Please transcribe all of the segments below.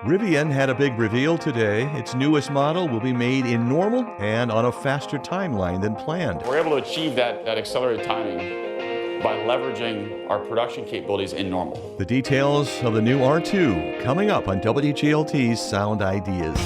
Rivian had a big reveal today. Its newest model will be made in normal and on a faster timeline than planned. We're able to achieve that accelerated timing by leveraging our production capabilities in normal. The details of the new R2 coming up on WGLT's Sound Ideas.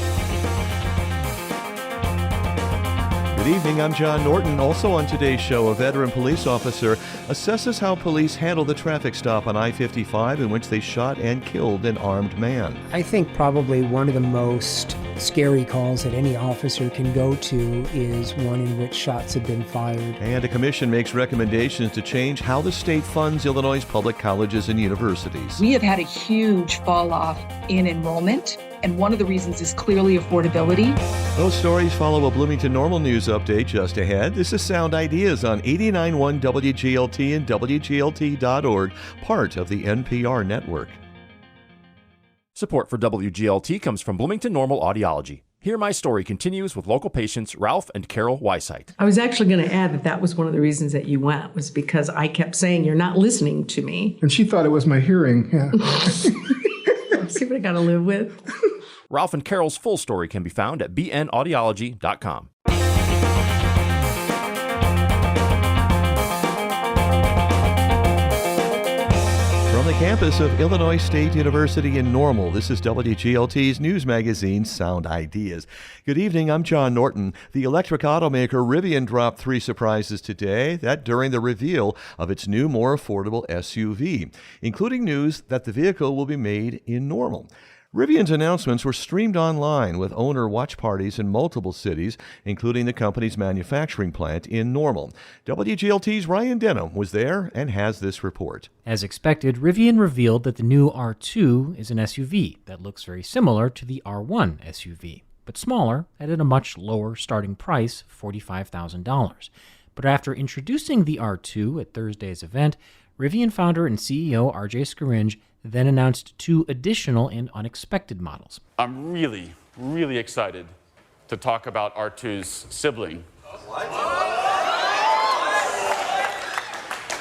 Good evening, I'm John Norton. Also on today's show, a veteran police officer assesses how police handled the traffic stop on I-55 in which they shot and killed an armed man. I think probably one of the most scary calls that any officer can go to is one in which shots have been fired. And a commission makes recommendations to change how the state funds Illinois' public colleges and universities. We have had a huge fall off in enrollment, and one of the reasons is clearly affordability. Those stories follow a Bloomington Normal News update just ahead. This is Sound Ideas on 89.1 WGLT and WGLT.org, part of the NPR network. Support for WGLT comes from Bloomington Normal Audiology. Here My Story continues with local patients Ralph and Carol Weisheit. I was actually going to add that was one of the reasons that you went, was because I kept saying, you're not listening to me. And she thought it was my hearing, yeah. See what I got to live with? Ralph and Carol's full story can be found at bnaudiology.com. From the campus of Illinois State University in Normal, this is WGLT's news magazine, Sound Ideas. Good evening, I'm John Norton. The electric automaker Rivian dropped 3 surprises today, that during the reveal of its new, more affordable SUV, including news that the vehicle will be made in Normal. Rivian's announcements were streamed online with owner watch parties in multiple cities, including the company's manufacturing plant in Normal. WGLT's Ryan Denham was there and has this report. As expected, Rivian revealed that the new R2 is an SUV that looks very similar to the R1 SUV, but smaller and at a much lower starting price, $45,000. But after introducing the R2 at Thursday's event, Rivian founder and CEO R.J. Scaringe then announced 2 additional and unexpected models. I'm really, really excited to talk about R2's sibling,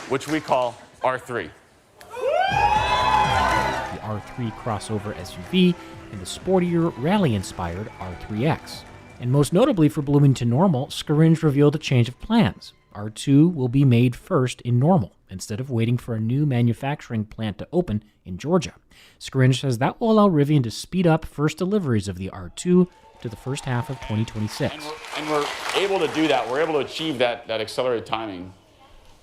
which we call R3. The R3 crossover SUV and the sportier, rally-inspired R3X. And most notably for Bloomington Normal, Scaringe revealed a change of plans. R2 will be made first in Normal, instead of waiting for a new manufacturing plant to open in Georgia. Scaringe says that will allow Rivian to speed up first deliveries of the R2 to the first half of 2026. And we're able to do that. We're able to achieve that accelerated timing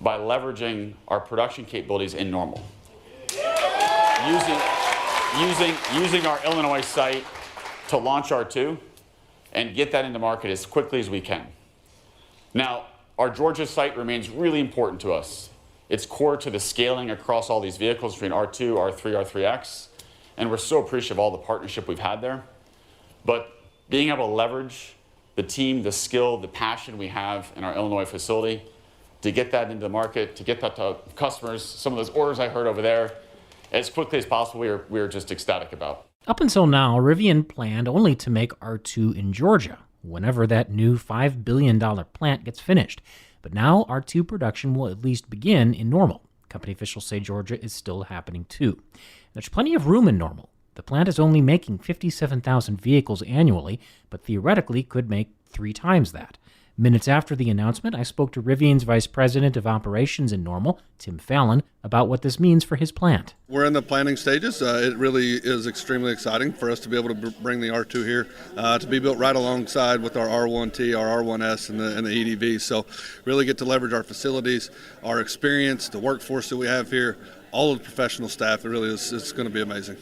by leveraging our production capabilities in Normal. Using our Illinois site to launch R2 and get that into market as quickly as we can. Now, our Georgia site remains really important to us. It's core to the scaling across all these vehicles between R2, R3, R3X, and we're so appreciative of all the partnership we've had there. But being able to leverage the team, the skill, the passion we have in our Illinois facility to get that into the market, to get that to customers, some of those orders I heard over there, as quickly as possible, we were just ecstatic about. Up until now, Rivian planned only to make R2 in Georgia, whenever that new $5 billion plant gets finished. But now R2 production will at least begin in Normal. Company officials say Georgia is still happening too. There's plenty of room in Normal. The plant is only making 57,000 vehicles annually, but theoretically could make 3 times that. Minutes after the announcement, I spoke to Rivian's Vice President of Operations in Normal, Tim Fallon, about what this means for his plant. We're in the planning stages. It really is extremely exciting for us to be able to bring the R2 here, to be built right alongside with our R1T, our R1S, and the EDV. So really get to leverage our facilities, our experience, the workforce that we have here, all of the professional staff. It really is, it's going to be amazing.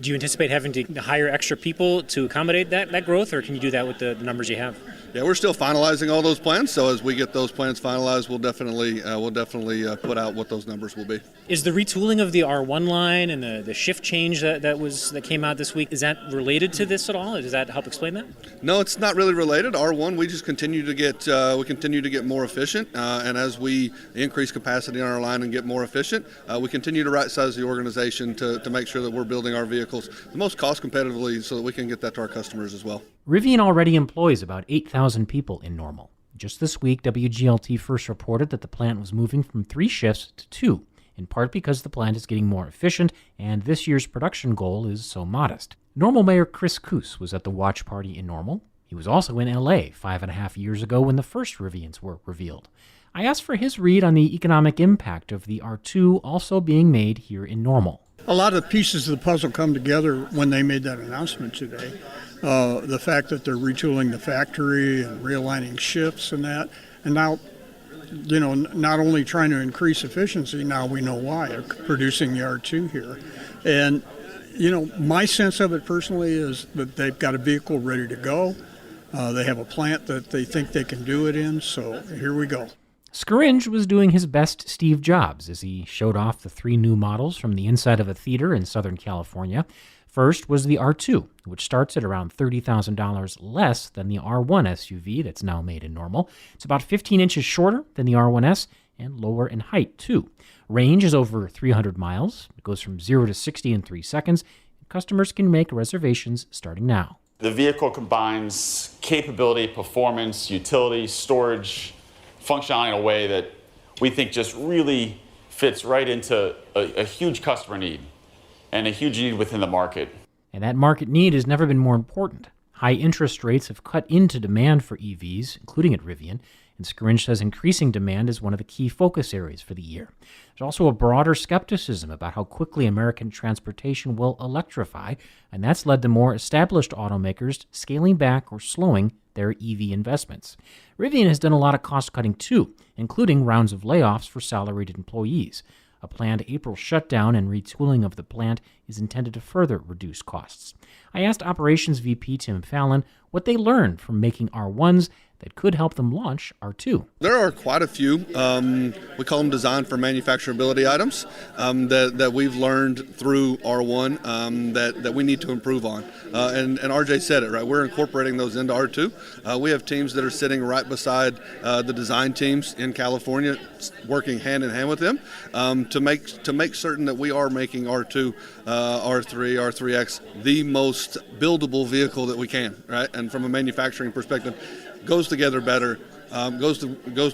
Do you anticipate having to hire extra people to accommodate that growth, or can you do that with the numbers you have? Yeah, we're still finalizing all those plans, so as we get those plans finalized, we'll definitely put out what those numbers will be. Is the retooling of the R1 line and the shift change that came out this week, is that related to this at all? Does that help explain that? No, it's not really related. R1, we just continue to get more efficient, and as we increase capacity on our line and get more efficient, we continue to right-size the organization to make sure that we're building our vehicles the most cost competitively so that we can get that to our customers as well. Rivian already employs about 8,000 people in Normal. Just this week, WGLT first reported that the plant was moving from 3 shifts to 2, in part because the plant is getting more efficient and this year's production goal is so modest. Normal Mayor Chris Koos was at the watch party in Normal. He was also in L.A. 5.5 years ago when the first Rivians were revealed. I asked for his read on the economic impact of the R2 also being made here in Normal. A lot of the pieces of the puzzle come together when they made that announcement today. The fact that they're retooling the factory and realigning shifts and that. And now, not only trying to increase efficiency, now we know why, they're producing the R2 here. And, my sense of it personally is that they've got a vehicle ready to go. They have a plant that they think they can do it in, so here we go. Scaringe was doing his best Steve Jobs as he showed off the 3 new models from the inside of a theater in Southern California. First was the R2, which starts at around $30,000 less than the R1 SUV that's now made in Normal. It's about 15 inches shorter than the R1S and lower in height, too. Range is over 300 miles. It goes from 0 to 60 in 3 seconds. Customers can make reservations starting now. The vehicle combines capability, performance, utility, storage, functionality in a way that we think just really fits right into a huge customer need and a huge need within the market. And that market need has never been more important. High interest rates have cut into demand for EVs, including at Rivian, and Scaringe says increasing demand is one of the key focus areas for the year. There's also a broader skepticism about how quickly American transportation will electrify, and that's led to more established automakers scaling back or slowing their EV investments. Rivian has done a lot of cost-cutting too, including rounds of layoffs for salaried employees. A planned April shutdown and retooling of the plant is intended to further reduce costs. I asked Operations VP Tim Fallon what they learned from making R1s that could help them launch R2. There are quite a few, we call them design for manufacturability items, that we've learned through R1 that we need to improve on. And RJ said it, right? We're incorporating those into R2. We have teams that are sitting right beside the design teams in California, working hand in hand with them to make certain that we are making R2, R3, R3X the most buildable vehicle that we can, right? And from a manufacturing perspective, goes together better, goes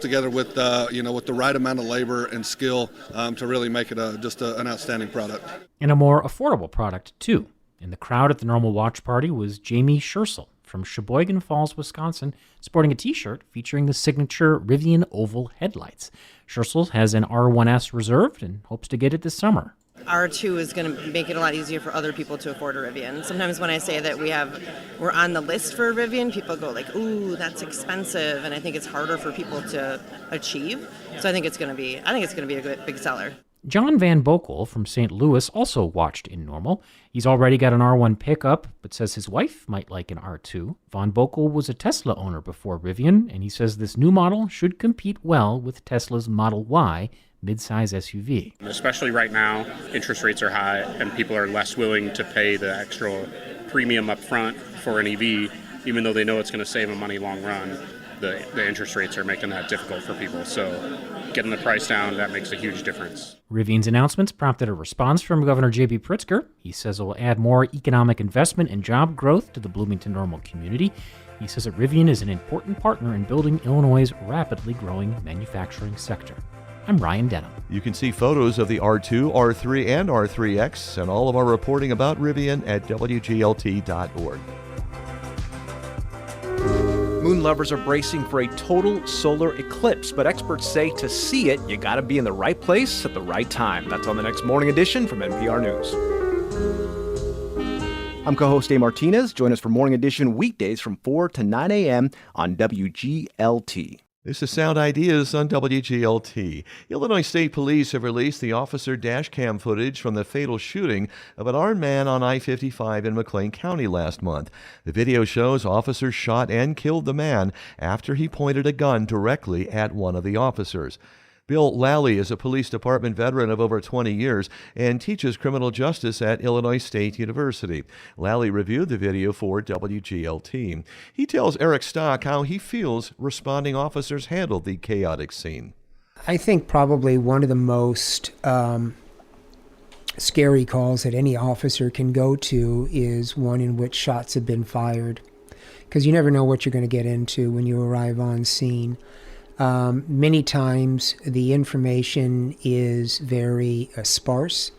together with with the right amount of labor and skill to really make it an outstanding product. And a more affordable product, too. In the crowd at the Normal watch party was Jamie Scherzel from Sheboygan Falls, Wisconsin, sporting a T-shirt featuring the signature Rivian oval headlights. Scherzel has an R1S reserved and hopes to get it this summer. R2 is going to make it a lot easier for other people to afford a Rivian. Sometimes when I say that we're on the list for a Rivian, people go like, ooh, that's expensive, and I think it's harder for people to achieve. So I think it's going to be a good big seller. John Van Bokel from St. Louis also watched in Normal. He's already got an R1 pickup, but says his wife might like an R2. Van Bokel was a Tesla owner before Rivian, and he says this new model should compete well with Tesla's Model Y midsize SUV. Especially right now, interest rates are high and people are less willing to pay the extra premium up front for an EV, even though they know it's going to save them money long run. The interest rates are making that difficult for people. So getting the price down, that makes a huge difference. Rivian's announcements prompted a response from Governor J.B. Pritzker. He says it will add more economic investment and job growth to the Bloomington Normal community. He says that Rivian is an important partner in building Illinois' rapidly growing manufacturing sector. I'm Ryan Denham. You can see photos of the R2, R3, and R3X and all of our reporting about Rivian at WGLT.org. Moon lovers are bracing for a total solar eclipse, but experts say to see it, you gotta be in the right place at the right time. That's on the next Morning Edition from NPR News. I'm co-host Dave Martinez. Join us for Morning Edition weekdays from 4 to 9 a.m. on WGLT. This is Sound Ideas on WGLT. Illinois State Police have released the officer dash cam footage from the fatal shooting of an armed man on I-55 in McLean County last month. The video shows officers shot and killed the man after he pointed a gun directly at one of the officers. Bill Lally is a police department veteran of over 20 years and teaches criminal justice at Illinois State University. Lally reviewed the video for WGLT. He tells Eric Stock how he feels responding officers handled the chaotic scene. I think probably one of the most scary calls that any officer can go to is one in which shots have been fired, because you never know what you're going to get into when you arrive on scene. Many times the information is very sparse,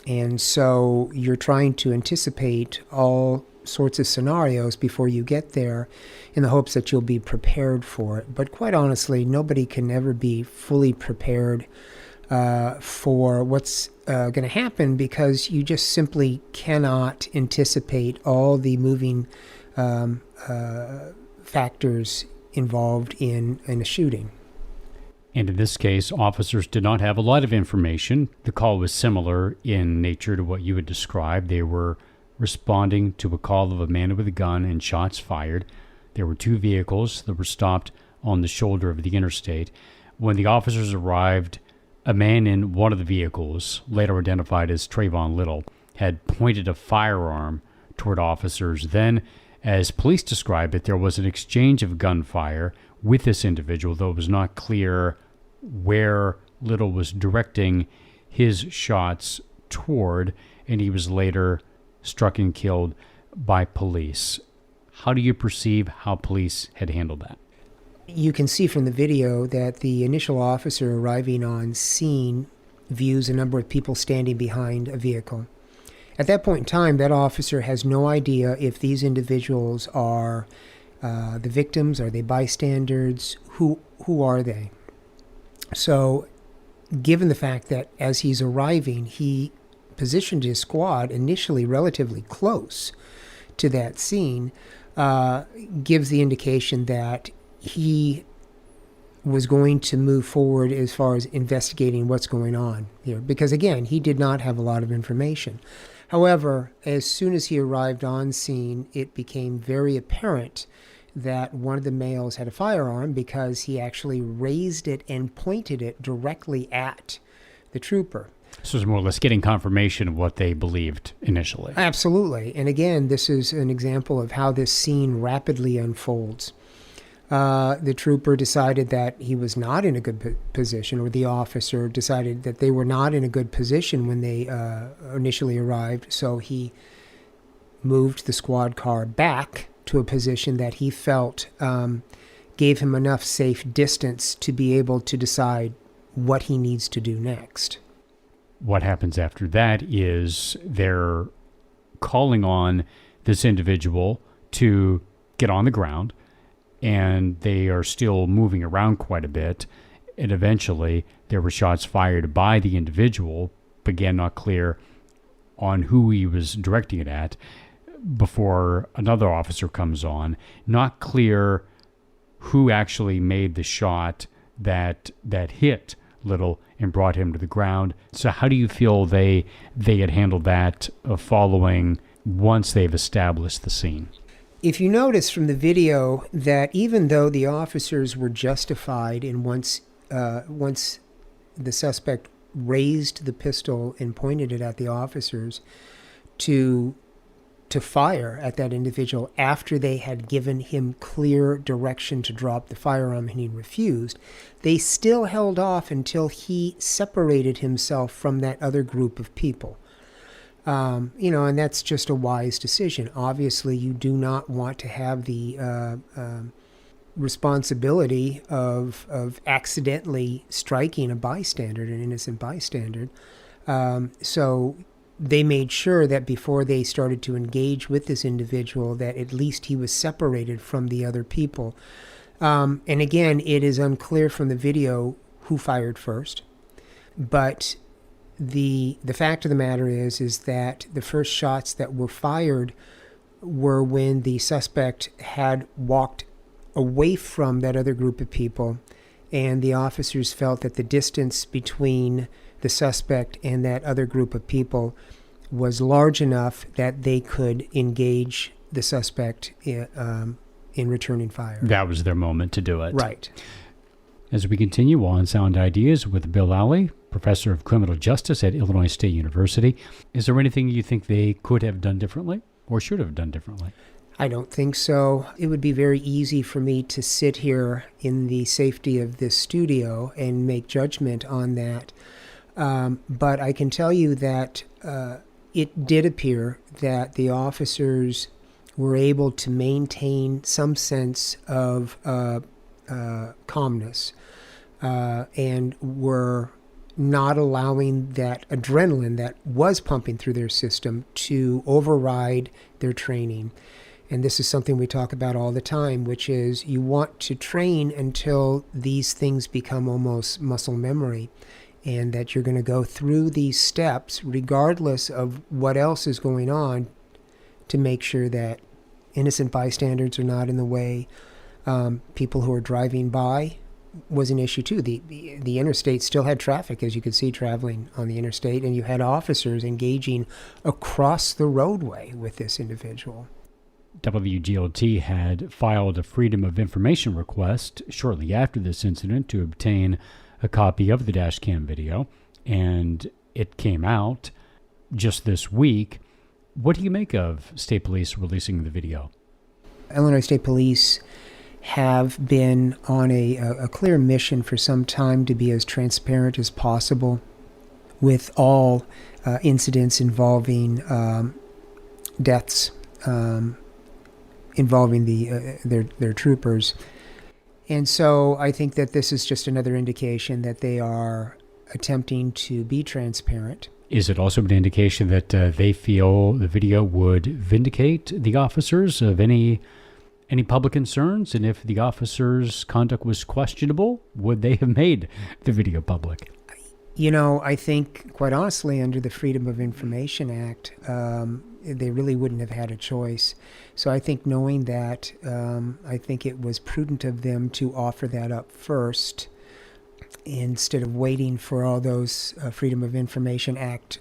and so you're trying to anticipate all sorts of scenarios before you get there in the hopes that you'll be prepared for it. But quite honestly, nobody can ever be fully prepared for what's going to happen, because you just simply cannot anticipate all the moving factors involved in a shooting. And in this case, officers did not have a lot of information. The call was similar in nature to what you had described. They were responding to a call of a man with a gun and shots fired. There were 2 vehicles that were stopped on the shoulder of the interstate. When the officers arrived, a man in one of the vehicles, later identified as Trayvon Little, had pointed a firearm toward officers. Then, as police described it, there was an exchange of gunfire with this individual, though it was not clear where Little was directing his shots toward, and he was later struck and killed by police. How do you perceive how police had handled that? You can see from the video that the initial officer arriving on scene views a number of people standing behind a vehicle. At that point in time, that officer has no idea if these individuals are the victims, are they bystanders, who are they? So, given the fact that as he's arriving, he positioned his squad initially relatively close to that scene, gives the indication that he was going to move forward as far as investigating what's going on here. Because again, he did not have a lot of information. However, as soon as he arrived on scene, it became very apparent that one of the males had a firearm, because he actually raised it and pointed it directly at the trooper. So it's more or less getting confirmation of what they believed initially. Absolutely. And again, this is an example of how this scene rapidly unfolds. The trooper decided that he was not in a good position, or the officer decided that they were not in a good position when they initially arrived, so he moved the squad car back to a position that he felt gave him enough safe distance to be able to decide what he needs to do next. What happens after that is they're calling on this individual to get on the ground, and they are still moving around quite a bit. And eventually there were shots fired by the individual, again not clear on who he was directing it at, before another officer comes on. Not clear who actually made the shot that hit Little and brought him to the ground. So how do you feel they had handled that following, once they've established the scene? If you notice from the video that even though the officers were justified in once the suspect raised the pistol and pointed it at the officers to fire at that individual after they had given him clear direction to drop the firearm and he refused, they still held off until he separated himself from that other group of people. And that's just a wise decision. Obviously, you do not want to have the responsibility of accidentally striking a bystander, an innocent bystander. So they made sure that before they started to engage with this individual, that at least he was separated from the other people. And again, it is unclear from the video who fired first, but the fact of the matter is that the first shots that were fired were when the suspect had walked away from that other group of people, and the officers felt that the distance between the suspect and that other group of people was large enough that they could engage the suspect in returning fire. That was their moment to do it. Right. As we continue on Sound Ideas with Bill Alley, Professor of Criminal Justice at Illinois State University, is there anything you think they could have done differently or should have done differently? I don't think so. It would be very easy for me to sit here in the safety of this studio and make judgment on that. But I can tell you that it did appear that the officers were able to maintain some sense of calmness and were not allowing that adrenaline that was pumping through their system to override their training. And this is something we talk about all the time, which is you want to train until these things become almost muscle memory, and that you're going to go through these steps regardless of what else is going on to make sure that innocent bystanders are not in the way. People who are driving by was an issue too. The interstate still had traffic, as you could see, traveling on the interstate, and you had officers engaging across the roadway with this individual. WGLT had filed a Freedom of Information request shortly after this incident to obtain a copy of the dash cam video, and it came out just this week. What do you make of state police releasing the video? Illinois State Police have been on a clear mission for some time to be as transparent as possible with all incidents involving deaths involving their troopers. And so I think that this is just another indication that they are attempting to be transparent. Is it also an indication that they feel the video would vindicate the officers of any public concerns? And if the officers' conduct was questionable, would they have made the video public? You know, I think, quite honestly, under the Freedom of Information Act, they really wouldn't have had a choice. So I think knowing that, I think it was prudent of them to offer that up first instead of waiting for all those Freedom of Information Act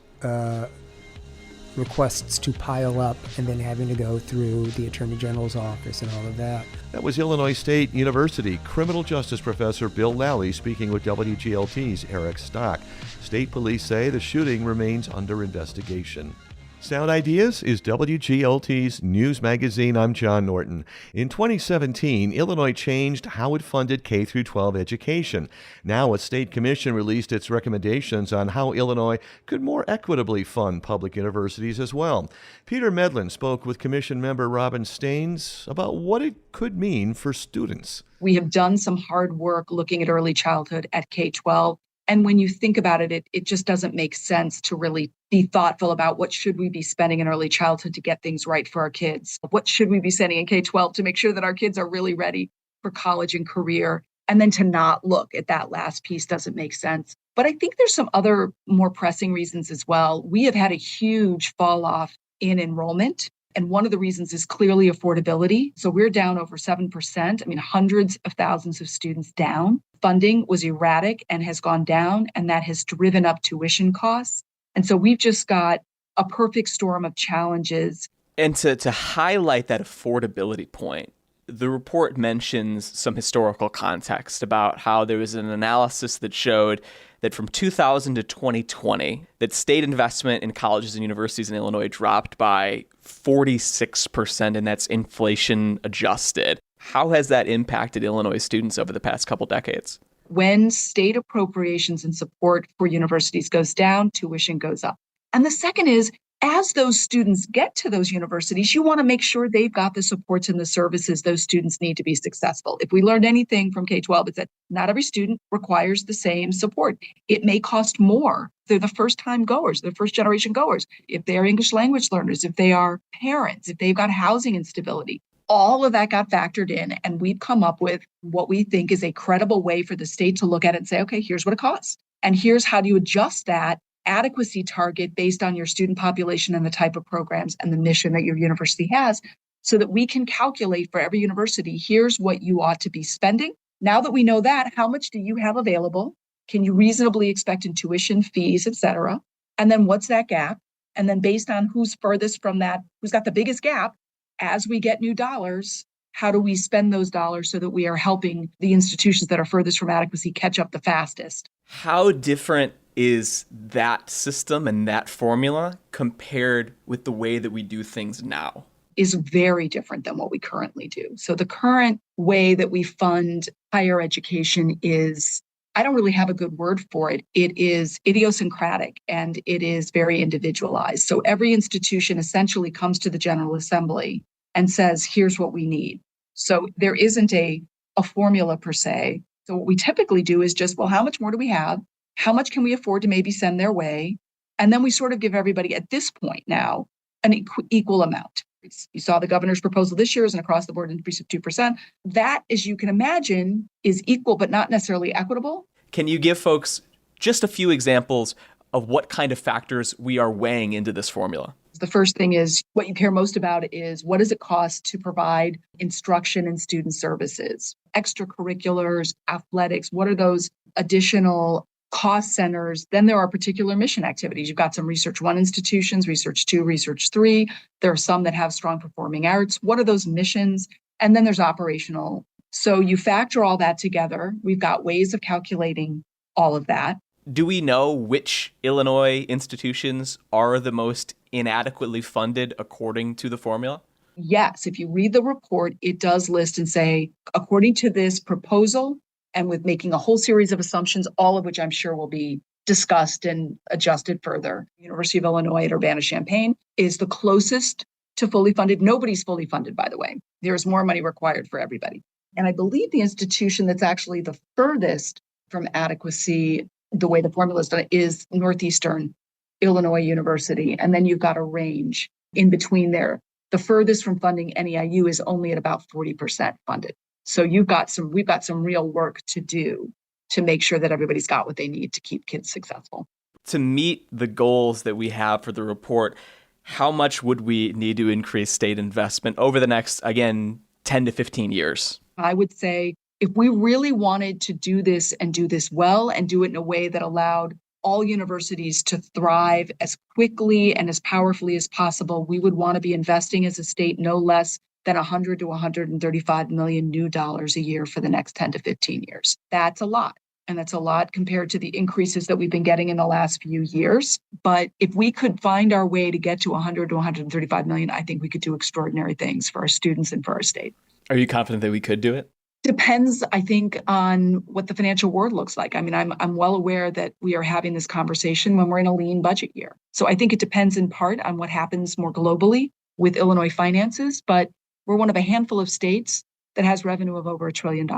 requests to pile up and then having to go through the Attorney General's office and all of that. That was Illinois State University criminal justice professor Bill Lally speaking with WGLT's Eric Stock. State police say the shooting remains under investigation. Sound Ideas is WGLT's news magazine. I'm John Norton. In 2017, Illinois changed how it funded K-12 education. Now a state commission released its recommendations on how Illinois could more equitably fund public universities as well. Peter Medlin spoke with commission member Robin Staines about what it could mean for students. We have done some hard work looking at early childhood at K-12. And when you think about it, it just doesn't make sense to really be thoughtful about what should we be spending in early childhood to get things right for our kids. What should we be spending in K-12 to make sure that our kids are really ready for college and career? And then to not look at that last piece doesn't make sense. But I think there's some other more pressing reasons as well. We have had a huge fall off in enrollment. And one of the reasons is clearly affordability. So we're down over 7%. I mean, hundreds of thousands of students down. Funding was erratic and has gone down, and that has driven up tuition costs. And so we've just got a perfect storm of challenges. And to highlight that affordability point, the report mentions some historical context about how there was an analysis that showed that from 2000 to 2020, that state investment in colleges and universities in Illinois dropped by 46%, and that's inflation adjusted. How has that impacted Illinois students over the past couple decades? When state appropriations and support for universities goes down, tuition goes up. And the second is, as those students get to those universities, you want to make sure they've got the supports and the services those students need to be successful. If we learned anything from K-12, it's that not every student requires the same support. It may cost more. They're the first-time goers, they're first-generation goers. If they're English language learners, if they are parents, if they've got housing instability, all of that got factored in, and we've come up with what we think is a credible way for the state to look at it and say, okay, here's what it costs. And here's how do you adjust that adequacy target based on your student population and the type of programs and the mission that your university has, so that we can calculate for every university, here's what you ought to be spending. Now that we know that, how much do you have available? Can you reasonably expect in tuition, fees, et cetera? And then what's that gap? And then based on who's furthest from that, who's got the biggest gap, as we get new dollars, how do we spend those dollars so that we are helping the institutions that are furthest from adequacy catch up the fastest? How different is that system and that formula compared with the way that we do things now? Is very different than what we currently do. So the current way that we fund higher education is, I don't really have a good word for it. It is idiosyncratic and it is very individualized. So every institution essentially comes to the General Assembly and says, here's what we need. So there isn't a a formula per se. So what we typically do is just, well, how much more do we have? How much can we afford to maybe send their way? And then we sort of give everybody at this point now an equal amount. You saw the governor's proposal this year is an across the board increase of 2%. That, as you can imagine, is equal but not necessarily equitable. Can you give folks just a few examples of what kind of factors we are weighing into this formula? The first thing is what you care most about is what does it cost to provide instruction and student services, extracurriculars, athletics, what are those additional cost centers? Then there are particular mission activities. You've got some Research 1 institutions, Research 2, Research 3. There are some that have strong performing arts. What are those missions? And then there's operational. So you factor all that together. We've got ways of calculating all of that. Do we know which Illinois institutions are the most inadequately funded according to the formula? Yes, if you read the report, it does list and say, according to this proposal, and with making a whole series of assumptions, all of which I'm sure will be discussed and adjusted further. University of Illinois at Urbana-Champaign is the closest to fully funded. Nobody's fully funded, by the way. There's more money required for everybody. And I believe the institution that's actually the furthest from adequacy, the way the formula is done, is Northeastern Illinois University. And then you've got a range in between there. The furthest from funding NEIU is only at about 40% funded. So we've got some real work to do to make sure that everybody's got what they need to keep kids successful. To meet the goals that we have for the report, how much would we need to increase state investment over the next, again, 10 to 15 years? I would say if we really wanted to do this and do this well and do it in a way that allowed all universities to thrive as quickly and as powerfully as possible, we would want to be investing as a state no less than $100 to $135 million new dollars a year for the next 10 to 15 years. That's a lot. And that's a lot compared to the increases that we've been getting in the last few years. But if we could find our way to get to $100 to $135 million, I think we could do extraordinary things for our students and for our state. Are you confident that we could do it? Depends, I think, on what the financial world looks like. I mean, I'm well aware that we are having this conversation when we're in a lean budget year. So I think it depends in part on what happens more globally with Illinois finances. But we're one of a handful of states that has revenue of over $1 trillion.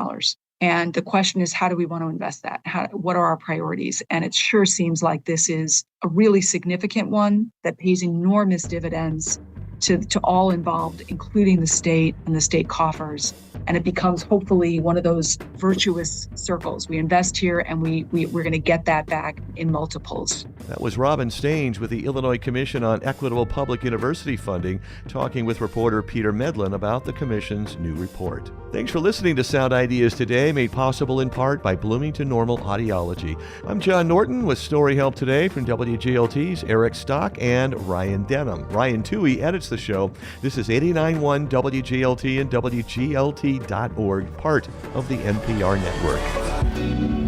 And the question is, how do we want to invest that? What are our priorities? And it sure seems like this is a really significant one that pays enormous dividends to all involved, including the state and the state coffers. And it becomes hopefully one of those virtuous circles. We invest here and we're going to get that back in multiples. That was Robin Stange with the Illinois Commission on Equitable Public University Funding, talking with reporter Peter Medlin about the Commission's new report. Thanks for listening to Sound Ideas today, made possible in part by Bloomington Normal Audiology. I'm John Norton with story help today from WGLT's Eric Stock and Ryan Denham. Ryan Toohey edits the show. This is 89.1 WGLT and WGLT.org, part of the NPR network.